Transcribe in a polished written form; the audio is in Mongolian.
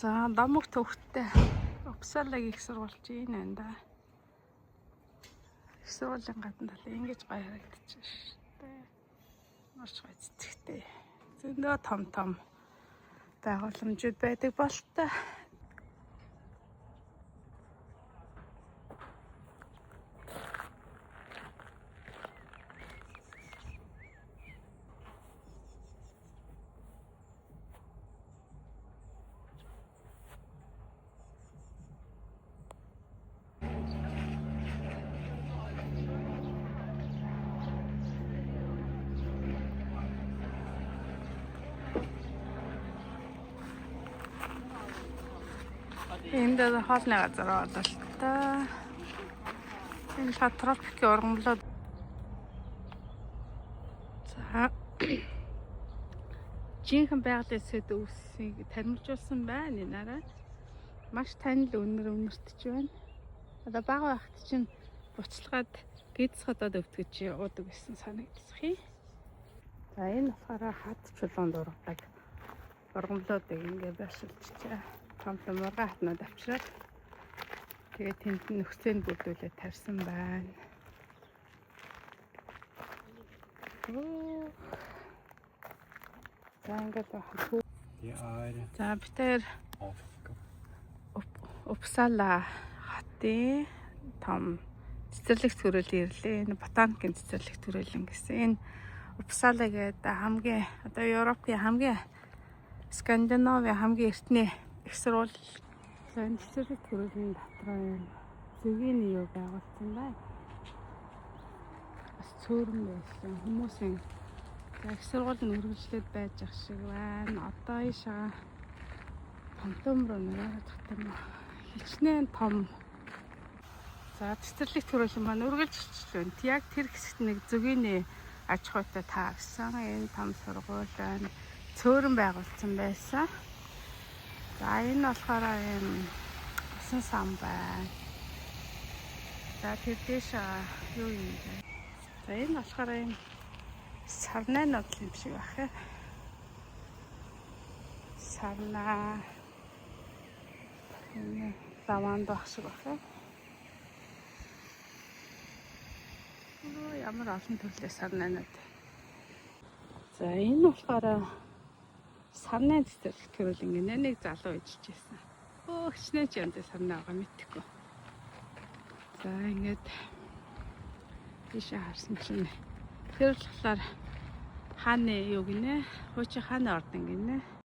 За дамаг төвхттэй Uppsala-гийн их сургууль чинь энэ да. Их сургуулийн гадна талаа ингэж гоё харагдчих шүү дээ. Маш гоё цэцэгтэй. Зөндөө том байгууламжууд байдаг болтой. Энд хоолны газар болоо л та. Энэ тропикийн ургамлууд. За жинхэнэ байгалийн сэд үсийг танимжуулсан байна энэ арай. Маш танил өнөртж байна. Одоо бага байхад чинь буцалгаад гидс хотод өвтгөж уудаг гэсэн санагдчих юм. За энэ болохоор хад чулуунд ургадаг ургамлуудыг ингээ байшилчаа. Том мурга хатнууд авчраад тэгээд тэнд нөхцөнд бүрдүүлээд тарьсан байна. За ингээд байна. За бид тэр Uppsala хотын том цэцэрлэгт төрөл ирлээ. Энэ ботаникийн цэцэрлэгт төрөлн гэсэн. Энэ Uppsala гэдэг хамгийн одоо Европын хамгийн Скандинавын хамгийн эртний их сургууль. Энэ цэцэрлэгт төрөлн дотроо юм. Зөгийн юу байгуулсан байна. Бас цөөрөн байсан. Хүмүүсийн их сургуулийн үргэлжлээд байж ах шиг байна. Одоо ийшээ том руу нэрээд татсан юм. Хичнээн том. За цэцэрлэгт төрөлн маань үргэлжлэж байна. Яг тэр хэсэгт нэг зөгийн аж ахуйтай таарсан. Энэ том сургууль байна. Цөөрөн байгуулсан байсан. За энэ болохоор юм усан сан байна. За тэр дэш юу юм бэ? За энэ болохоор юм сарнайнууд юм шиг байна. Сарна энэ даваанд байх шиг байна. Ямар олон төрлийн сарнайнууд. За энэ болохоор сарнайн цэцэрлэгт төрөл ингэ нэг залуу ижижсэн. Хичнээн ч янз сарнай байгаа мэдхгүй. За ингээд тийшээ харсан чинь тэр болохоор хааны юу гинэ? Хуучин хааны ордон гинэ.